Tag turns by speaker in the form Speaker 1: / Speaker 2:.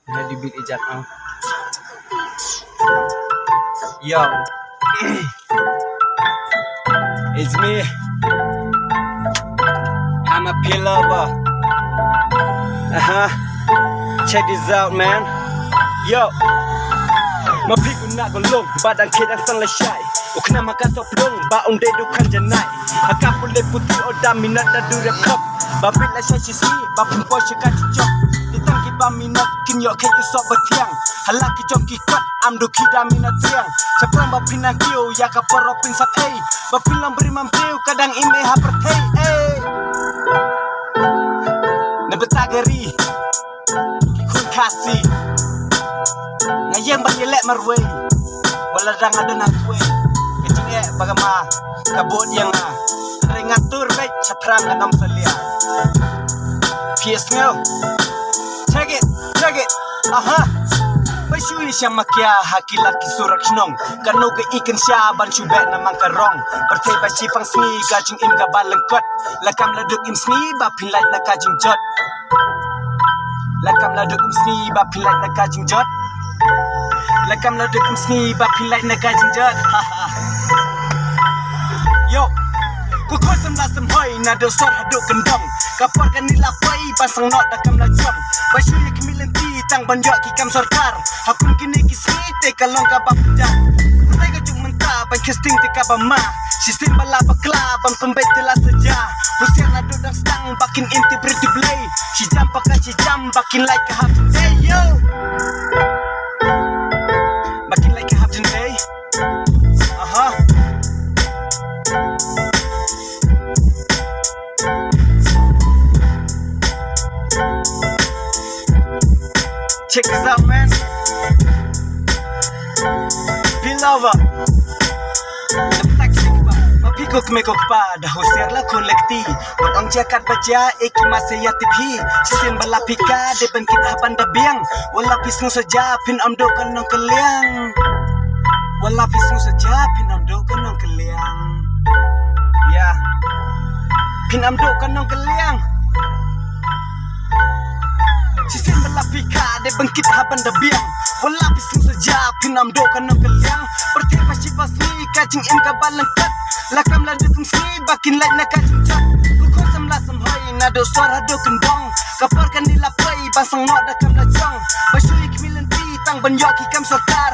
Speaker 1: Ready beat ijat now. Yo, it's me. I'm a pill lover. Check this out, man. Yo, mapigo na gulong, badang kidang sang lasyay. O kena makan soplong, baong de dukan janay. Akapule putih o dami na dadurep kop. Babit la syay sismi, bapun po siya kachijok. Ditang kiba minat, kinyo kayo sok batiang. Halaki jom kikot, amdo kida minat tiang. Sabrang bapinang kiyo, ya kaporopin sap hey. Bapilang beri mampiw, kadang ime hapertay hey. Nabetagari, kikun kasih. Ngayang banyelek marway, wala dang ada nakwe. Kecing bagama, kabut yang rengatur baik, sabrang anam salia. PS ngel, check it, Bashui siya makya hakilaki surak nong kanu ke ikan siya ban syubet na mangkarong Bertay bashi pang sni gajing im gabalengkot Lakam laduk im sni ba pilai na kajing jot Lakam laduk im sni ba pilai na kajing jot Lakam laduk im sni ba pilai na kajing jot Yo Kukul semlasem hoi na dosor haduk kendong Kapor kan nilapai pasang not dakam lajong Bashui kemilen tang banjok kikam sorkar Hakun kini kismi te kalong ka bapda Kutai ka jung mentah ban casting te ka bama Sistem bala bakla ban pembet telah saja Husian na dudang stang bakin inti pretty play Si jam pakai si jam bakin like a half day yo Bakin like a half day Check this out, man. Pilava. Mapiko kumeko kepada husir la kolekti. Orang jakat baca eki masih yatipi. Sistem balapika depan kita banda biang. Walapis nu saja pin amdo kanong keliang. Walapis nu saja pin amdo kanong keliang. Ya. Pin amdo kanong keliang. Sistem balapika de bangkit haban da biang Walapis nu saja pinam do kanong keliang Perti pasti pasni kacing im ka balangkat Lakam ladukung sni bakin lait na kacing jat Kukon sam lasam hoi na do suara do kendong Kapar kan nilapai basang not da kam lajong Bashui kemilen ti tang banyo ki kam sorkar